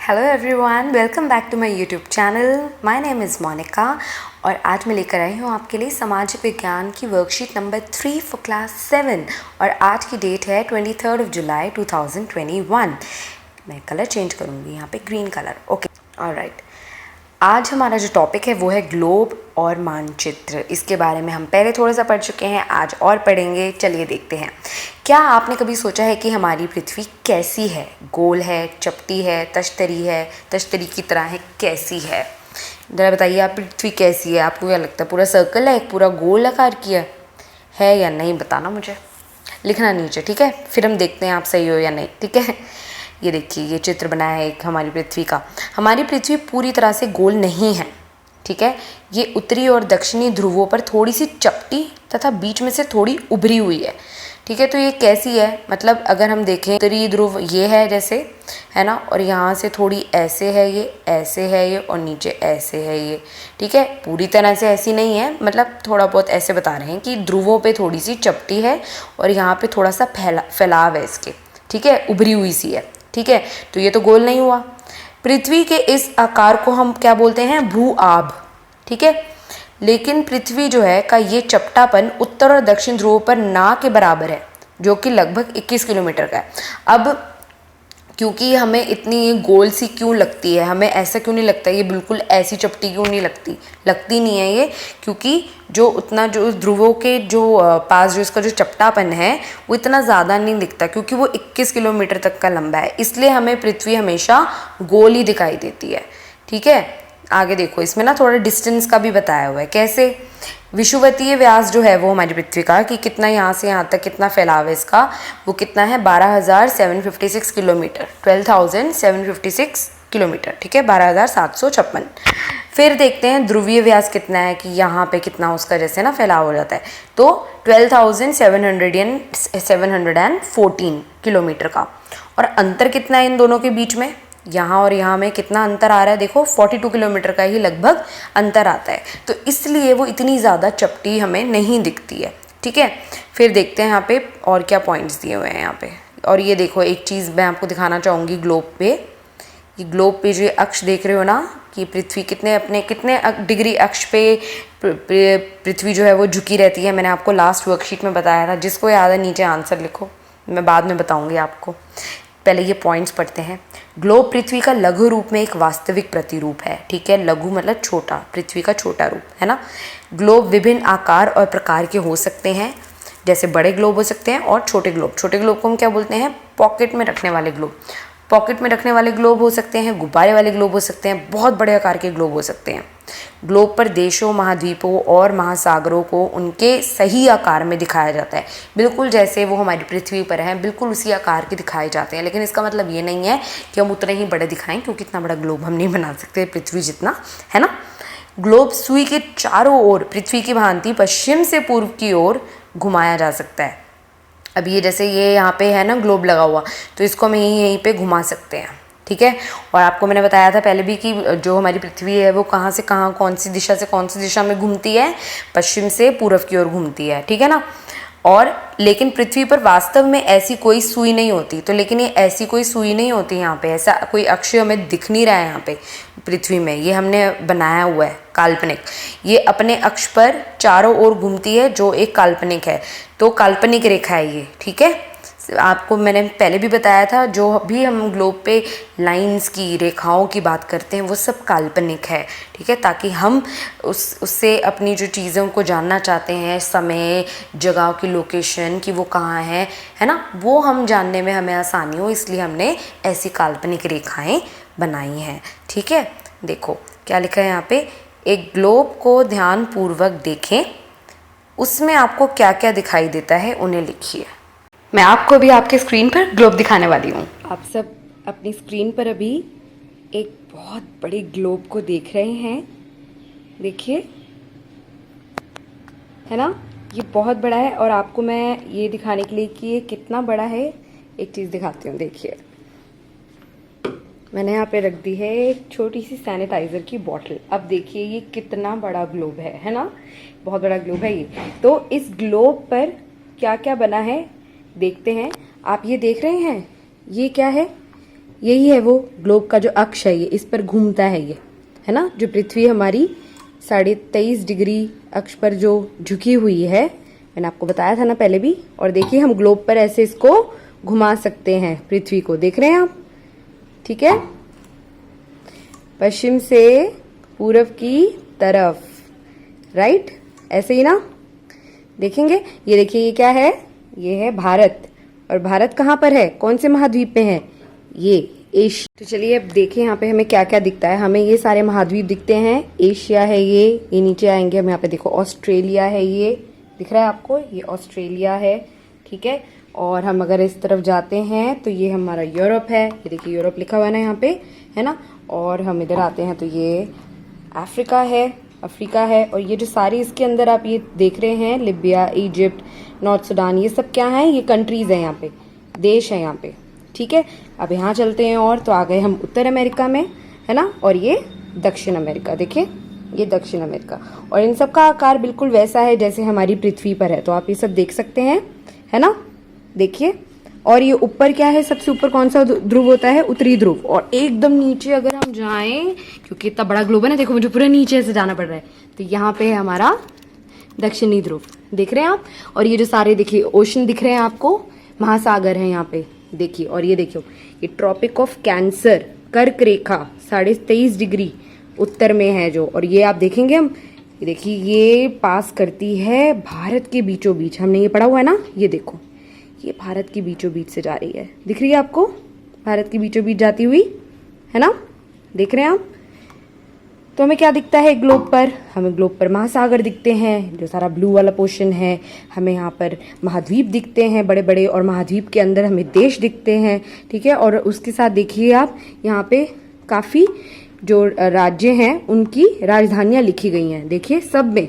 Hello everyone, welcome back to my YouTube channel. My name is Monika और आज मैं लेकर आई हूँ आपके लिए सामाजिक विज्ञान की वर्कशीट नंबर 3 फॉर क्लास 7 और आज की डेट है 23 जुलाई 2021। मैं कलर चेंज करूँगी, यहाँ पे ग्रीन कलर। Okay, alright. आज हमारा जो टॉपिक है वो है ग्लोब और मानचित्र। इसके बारे में हम पहले थोड़ा सा पढ़ चुके हैं, आज और पढ़ेंगे। चलिए देखते हैं। क्या आपने कभी सोचा है कि हमारी पृथ्वी कैसी है? गोल है, चपटी है, तश्तरी की तरह है, कैसी है? ज़रा बताइए, आप पृथ्वी कैसी है? आपको क्या लगता है? पूरा सर्कल है, एक पूरा गोल आकार की है या नहीं? बताना मुझे, लिखना नीचे, ठीक है? फिर हम देखते हैं आप सही हो या नहीं, ठीक है? ये देखिए, ये चित्र बनाया है एक हमारी पृथ्वी का। हमारी पृथ्वी पूरी तरह से गोल नहीं है, ठीक है? ये उत्तरी और दक्षिणी ध्रुवों पर थोड़ी सी चपटी तथा बीच में से थोड़ी उभरी हुई है, ठीक है? तो ये कैसी है? मतलब अगर हम देखें, उत्तरी ध्रुव ये है जैसे, है ना, और यहाँ से थोड़ी ऐसे है, ये ऐसे है, ये और नीचे ऐसे है ये, ठीक है? पूरी तरह से ऐसी नहीं है, मतलब थोड़ा बहुत ऐसे बता रहे हैं कि ध्रुवों पे थोड़ी सी चपटी है और यहाँ पे थोड़ा सा फैलाव है इसके, ठीक है? उभरी हुई सी है, ठीक है? तो ये तो गोल नहीं हुआ। पृथ्वी के इस आकार को हम क्या बोलते हैं? भू आभ, ठीक है? लेकिन पृथ्वी जो है का ये चपटापन उत्तर और दक्षिण ध्रुव पर ना के बराबर है, जो कि लगभग 21 किलोमीटर का है। अब क्योंकि हमें इतनी गोल सी क्यों लगती है, हमें ऐसा क्यों नहीं लगता, ये बिल्कुल ऐसी चपटी क्यों नहीं लगती नहीं है ये, क्योंकि जो ध्रुवों के जो पास जो इसका जो चपटापन है वो इतना ज़्यादा नहीं दिखता, क्योंकि वो 21 किलोमीटर तक का लंबा है, इसलिए हमें पृथ्वी हमेशा गोल ही दिखाई देती है, ठीक है? आगे देखो, इसमें ना थोड़ा डिस्टेंस का भी बताया हुआ है। कैसे? विषुवतीय व्यास जो है वो हमारी पृथ्वी का, कि कितना यहाँ से यहाँ तक कितना फैलाव है इसका, वो कितना है? 12,756 किलोमीटर, 12,756 किलोमीटर, ठीक है? 12,756। फिर देखते हैं ध्रुवीय व्यास कितना है, कि यहाँ पे कितना उसका जैसे ना फैलाव हो जाता है, तो 12,714 किलोमीटर का। और अंतर कितना है इन दोनों के बीच में? यहाँ और यहाँ में कितना अंतर आ रहा है? देखो, 42 किलोमीटर का ही लगभग अंतर आता है, तो इसलिए वो इतनी ज़्यादा चपटी हमें नहीं दिखती है, ठीक है? फिर देखते हैं यहाँ पे और क्या पॉइंट्स दिए हुए हैं यहाँ पे। और ये देखो, एक चीज़ मैं आपको दिखाना चाहूँगी ग्लोब पे। ये ग्लोब पे जो अक्ष देख रहे हो ना, कि पृथ्वी कितने डिग्री अक्ष पे पृथ्वी जो है वो झुकी रहती है। मैंने आपको लास्ट वर्कशीट में बताया था, जिसको याद है नीचे आंसर लिखो, मैं बाद में बताऊँगी आपको। पहले ये पॉइंट्स पढ़ते हैं। ग्लोब पृथ्वी का लघु रूप में एक वास्तविक प्रतिरूप है, ठीक है? लघु मतलब छोटा, पृथ्वी का छोटा रूप, है ना? ग्लोब विभिन्न आकार और प्रकार के हो सकते हैं, जैसे बड़े ग्लोब हो सकते हैं और छोटे ग्लोब। छोटे ग्लोब को हम क्या बोलते हैं? पॉकेट में रखने वाले ग्लोब। पॉकेट में रखने वाले ग्लोब हो सकते हैं, गुब्बारे वाले ग्लोब हो सकते हैं, बहुत बड़े आकार के ग्लोब हो सकते हैं। ग्लोब पर देशों, महाद्वीपों और महासागरों को उनके सही आकार में दिखाया जाता है, बिल्कुल जैसे वो हमारी पृथ्वी पर है, बिल्कुल उसी आकार के दिखाए जाते हैं। लेकिन इसका मतलब ये नहीं है कि हम उतने ही बड़े दिखाएं, क्योंकि इतना बड़ा ग्लोब हम नहीं बना सकते पृथ्वी जितना, है ना? ग्लोब सुई के चारों ओर पृथ्वी की भांति पश्चिम से पूर्व की ओर घुमाया जा सकता है। अब ये जैसे ये यहाँ पे है ना ग्लोब लगा हुआ, तो इसको हम यहीं पे घुमा सकते हैं, ठीक है? और आपको मैंने बताया था पहले भी कि जो हमारी पृथ्वी है वो कहाँ से कहाँ, कौन सी दिशा से कौन सी दिशा में घूमती है? पश्चिम से पूर्व की ओर घूमती है, ठीक है ना? और लेकिन पृथ्वी पर वास्तव में ऐसी कोई सुई नहीं होती, तो लेकिन ये ऐसी कोई सुई नहीं होती यहाँ पे, ऐसा कोई अक्ष हमें दिख नहीं रहा है यहाँ पे पृथ्वी में, ये हमने बनाया हुआ है काल्पनिक। ये अपने अक्ष पर चारों ओर घूमती है, जो एक काल्पनिक है, तो काल्पनिक रेखा है ये, ठीक है? आपको मैंने पहले भी बताया था, जो भी हम ग्लोब पे लाइंस की, रेखाओं की बात करते हैं, वो सब काल्पनिक है, ठीक है? ताकि हम उससे अपनी जो चीज़ों को जानना चाहते हैं, समय, जगह की लोकेशन कि वो कहाँ है ना, वो हम जानने में हमें आसानी हो, इसलिए हमने ऐसी काल्पनिक रेखाएं बनाई हैं, ठीक है? देखो क्या लिखा है यहाँ पे, एक ग्लोब को ध्यानपूर्वक देखें, उसमें आपको क्या क्या दिखाई देता है उन्हें लिखिए। मैं आपको भी आपके स्क्रीन पर ग्लोब दिखाने वाली हूँ। आप सब अपनी स्क्रीन पर अभी एक बहुत बड़े ग्लोब को देख रहे हैं, देखिए, है ना? ये बहुत बड़ा है, और आपको मैं ये दिखाने के लिए कि ये कितना बड़ा है, एक चीज़ दिखाती हूँ। देखिए, मैंने यहाँ पे रख दी है एक छोटी सी सैनिटाइज़र की बॉटल। अब देखिए ये कितना बड़ा ग्लोब है ना? बहुत बड़ा ग्लोब है ये। तो इस ग्लोब पर क्या क्या बना है देखते हैं। आप ये देख रहे हैं, ये क्या है? यही है वो ग्लोब का जो अक्ष है, ये इस पर घूमता है ये, है ना। जो पृथ्वी हमारी 23.5 डिग्री अक्ष पर जो झुकी हुई है, मैंने आपको बताया था ना पहले भी। और देखिए हम ग्लोब पर ऐसे इसको घुमा सकते हैं, पृथ्वी को, देख रहे हैं आप, ठीक है, पश्चिम से पूर्व की तरफ, राइट, ऐसे ही ना। देखेंगे, ये देखिए ये क्या है, ये है भारत। और भारत कहाँ पर है, कौन से महाद्वीप पे है, ये एशिया। तो चलिए अब देखें यहाँ पे हमें क्या क्या दिखता है। हमें ये सारे महाद्वीप दिखते हैं, एशिया है ये नीचे आएंगे हम, यहाँ पे देखो ऑस्ट्रेलिया है, ये दिख रहा है आपको, ये ऑस्ट्रेलिया है, ठीक है। और हम अगर इस तरफ जाते हैं तो ये हमारा यूरोप है, ये देखिए यूरोप लिखा हुआ है ना यहाँ पे, है ना। और हम इधर आते हैं तो ये अफ्रीका है। और ये जो सारी इसके अंदर आप ये देख रहे हैं, लिबिया, इजिप्ट, नॉर्थ सूडान, ये सब क्या है, ये कंट्रीज है यहाँ पे, देश है यहाँ पे, ठीक है। अब यहाँ चलते हैं और तो आ गए हम उत्तर अमेरिका में, है ना। और ये दक्षिण अमेरिका, देखिए ये दक्षिण अमेरिका। और इन सब का आकार बिल्कुल वैसा है जैसे हमारी पृथ्वी पर है, तो आप ये सब देख सकते हैं, है ना, देखिए। और ये ऊपर क्या है, सबसे ऊपर कौन सा ध्रुव होता है, उत्तरी ध्रुव। और एकदम नीचे अगर हम जाएं, क्योंकि इतना बड़ा ग्लोब है ना, देखो मुझे पूरे नीचे से जाना पड़ रहा है, तो यहाँ पे है हमारा दक्षिणी ध्रुव, देख रहे हैं आप। और ये जो सारे देखिए ओशन दिख रहे हैं आपको, महासागर है यहाँ पे, देखिए। और ये देखियो, ये ट्रॉपिक ऑफ कैंसर, कर्क रेखा 23.5 डिग्री उत्तर में है जो। और ये आप देखेंगे हम, ये देखिए ये पास करती है भारत के बीचों बीच, हमने ये पढ़ा हुआ है ना, ये देखो ये भारत की बीचों बीच से जा रही है, दिख रही है आपको, भारत की बीचों बीच जाती हुई, है ना, देख रहे हैं आप। तो हमें क्या दिखता है ग्लोब पर, हमें ग्लोब पर महासागर दिखते हैं, जो सारा ब्लू वाला पोर्शन है, हमें यहाँ पर महाद्वीप दिखते हैं बड़े बड़े, और महाद्वीप के अंदर हमें देश दिखते हैं, ठीक है। और उसके साथ देखिए आप यहाँ पे काफ़ी जो राज्य हैं उनकी राजधानियाँ लिखी गई हैं, देखिए सब में,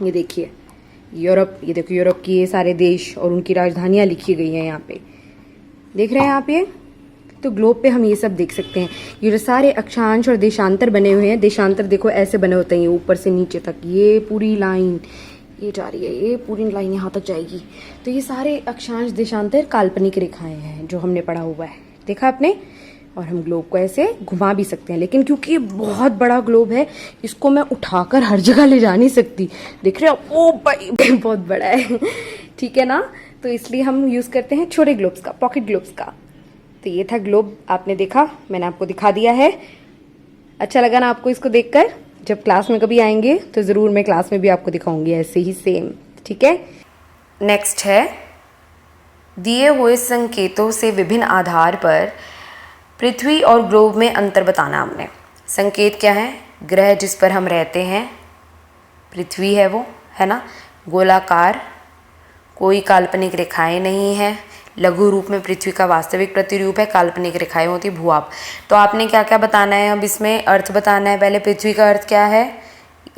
ये देखिए यूरोप, ये देखो यूरोप की ये सारे देश और उनकी राजधानियाँ लिखी गई हैं यहाँ पे, देख रहे हैं आप ये। तो ग्लोब पे हम ये सब देख सकते हैं, ये जो सारे अक्षांश और देशांतर बने हुए हैं, देशांतर देखो ऐसे बने होते हैं, ये ऊपर से नीचे तक ये पूरी लाइन ये जा रही है, ये पूरी लाइन यहाँ तक जाएगी। तो ये सारे अक्षांश देशांतर काल्पनिक रेखाएं हैं जो हमने पढ़ा हुआ है, देखा आपने। और हम ग्लोब को ऐसे घुमा भी सकते हैं, लेकिन क्योंकि ये बहुत बड़ा ग्लोब है, इसको मैं उठाकर हर जगह ले जा नहीं सकती, देख रहे हो, ओ भाई बहुत बड़ा है, ठीक है ना। तो इसलिए हम यूज़ करते हैं छोटे ग्लोब्स का, पॉकेट ग्लोब्स का। तो ये था ग्लोब, आपने देखा, मैंने आपको दिखा दिया है। अच्छा लगा ना आपको इसको देखकर? जब क्लास में कभी आएंगे तो ज़रूर मैं क्लास में भी आपको दिखाऊंगी ऐसे ही सेम, ठीक है। नेक्स्ट है, दिए हुए संकेतों से विभिन्न आधार पर पृथ्वी और ग्लोब में अंतर बताना हमने। संकेत क्या है, ग्रह जिस पर हम रहते हैं, पृथ्वी है वो, है ना, गोलाकार, कोई काल्पनिक रेखाएं नहीं है, लघु रूप में पृथ्वी का वास्तविक प्रतिरूप है, काल्पनिक रेखाएं होती भूभाग। तो आपने क्या क्या बताना है, अब इसमें अर्थ बताना है। पहले पृथ्वी का अर्थ क्या है,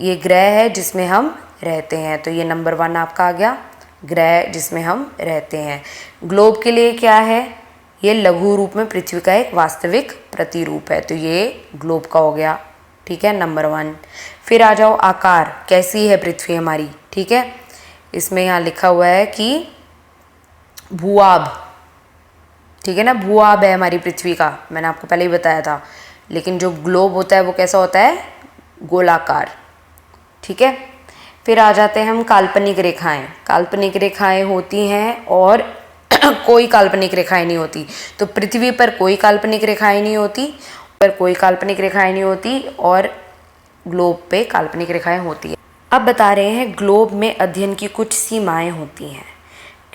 ये ग्रह है जिसमें हम रहते हैं, तो ये नंबर 1 आपका आ गया, ग्रह जिसमें हम रहते हैं। ग्लोब के लिए क्या है, ये लघु रूप में पृथ्वी का एक वास्तविक प्रतिरूप है, तो ये ग्लोब का हो गया, ठीक है, नंबर 1। फिर आ जाओ आकार, कैसी है पृथ्वी हमारी, ठीक है। इसमें यहाँ लिखा हुआ है कि भूआब, ठीक है ना, भूआब है हमारी पृथ्वी का, मैंने आपको पहले ही बताया था। लेकिन जो ग्लोब होता है वो कैसा होता है, गोलाकार, ठीक है। फिर आ जाते हैं हम काल्पनिक रेखाएं। काल्पनिक रेखाएं होती हैं और कोई काल्पनिक रेखाएं नहीं होती। तो पृथ्वी पर कोई काल्पनिक रेखाएं नहीं होती, पर कोई काल्पनिक रेखाएं नहीं होती, और ग्लोब पे काल्पनिक रेखाएं होती है। अब बता रहे हैं ग्लोब में अध्ययन की कुछ सीमाएं होती हैं,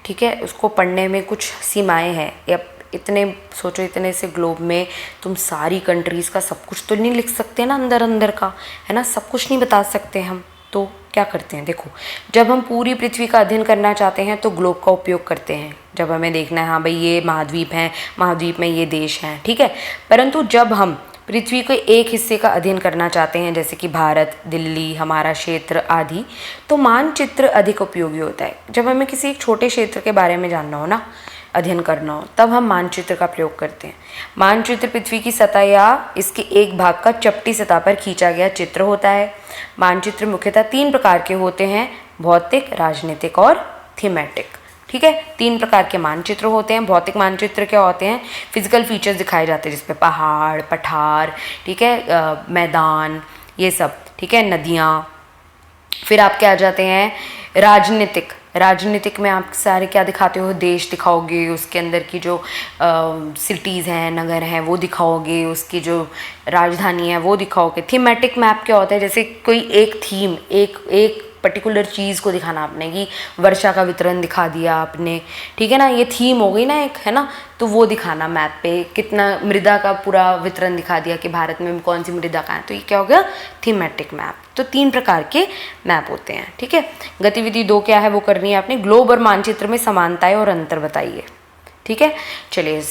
ठीक है, उसको पढ़ने में कुछ सीमाएं हैं। या इतने सोचो, इतने से ग्लोब में तुम सारी कंट्रीज़ का सब कुछ तो नहीं लिख सकते ना, अंदर अंदर का, है ना, सब कुछ नहीं बता सकते हम। तो क्या करते हैं, देखो, जब हम पूरी पृथ्वी का अध्ययन करना चाहते हैं तो ग्लोब का उपयोग करते हैं। जब हमें देखना है, हाँ भाई ये महाद्वीप हैं, महाद्वीप में ये देश हैं, ठीक है। परंतु जब हम पृथ्वी के एक हिस्से का अध्ययन करना चाहते हैं, जैसे कि भारत, दिल्ली, हमारा क्षेत्र आदि, तो मानचित्र अधिक उपयोगी होता है। जब हमें किसी एक छोटे क्षेत्र के बारे में जानना हो ना, अध्ययन करना हो, तब हम मानचित्र का प्रयोग करते हैं। मानचित्र पृथ्वी की सतह या इसके एक भाग का चपटी सतह पर खींचा गया चित्र होता है। मानचित्र मुख्यतः 3 प्रकार के होते हैं, भौतिक, राजनीतिक और थीमेटिक, ठीक है। 3 प्रकार के मानचित्र होते हैं। भौतिक मानचित्र क्या होते हैं? फिजिकल फीचर्स दिखाए जाते हैं, जिसपे पहाड़, पठार, ठीक है, मैदान, ये सब, ठीक है, नदियाँ। फिर आपके आ जाते हैं राजनीतिक। राजनीतिक में आप सारे क्या दिखाते हो? देश दिखाओगे, उसके अंदर की जो सिटीज़ हैं, नगर हैं, वो दिखाओगे, उसकी जो राजधानी है वो दिखाओगे। थीमेटिक मैप क्या होता है? जैसे कोई एक थीम, एक पर्टिकुलर चीज़ को दिखाना आपने, कि वर्षा का वितरण दिखा दिया आपने, ठीक है ना, ये थीम हो गई ना एक, है ना, तो वो दिखाना मैप पे। कितना मृदा का पूरा वितरण दिखा दिया कि भारत में कौन सी मृदा कहाँ है, तो ये क्या हो गया? Thematic map. तो 3 प्रकार के मैप होते हैं, ठीक है। गतिविधि 2 क्या है वो करनी है आपने, ग्लोब और मानचित्र में समानताएं और अंतर बताइए, ठीक है। चलिए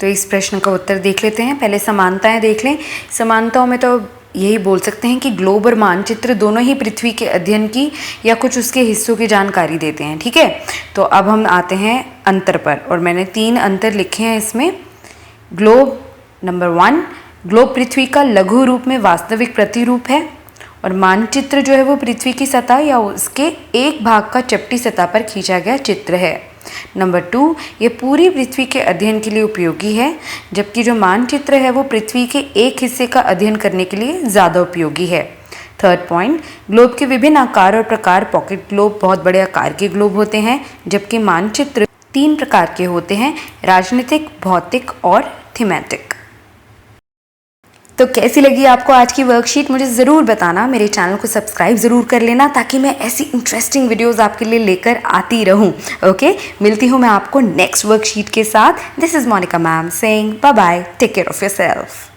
तो इस प्रश्न का उत्तर देख लेते हैं। पहले समानताएं देख लें। समानताओं में तो यही बोल सकते हैं कि ग्लोब और मानचित्र दोनों ही पृथ्वी के अध्ययन की या कुछ उसके हिस्सों की जानकारी देते हैं, ठीक है। तो अब हम आते हैं अंतर पर, और मैंने 3 अंतर लिखे हैं इसमें। ग्लोब नंबर 1, ग्लोब पृथ्वी का लघु रूप में वास्तविक प्रतिरूप है, और मानचित्र जो है वो पृथ्वी की सतह या उसके एक भाग का चपटी सतह पर खींचा गया चित्र है। नंबर 2, ये पूरी पृथ्वी के अध्ययन के लिए उपयोगी है, जबकि जो मानचित्र है वो पृथ्वी के एक हिस्से का अध्ययन करने के लिए ज़्यादा उपयोगी है। थर्ड पॉइंट, ग्लोब के विभिन्न आकार और प्रकार। पॉकेट ग्लोब बहुत बड़े आकार के ग्लोब होते हैं, जबकि मानचित्र 3 प्रकार के होते हैं, राजनीतिक, भौतिक और थीमेटिक। तो कैसी लगी आपको आज की वर्कशीट मुझे ज़रूर बताना। मेरे चैनल को सब्सक्राइब ज़रूर कर लेना, ताकि मैं ऐसी इंटरेस्टिंग वीडियोस आपके लिए लेकर आती रहूं। ओके, मिलती हूं मैं आपको नेक्स्ट वर्कशीट के साथ। This is Monika ma'am saying bye bye, take care of yourself.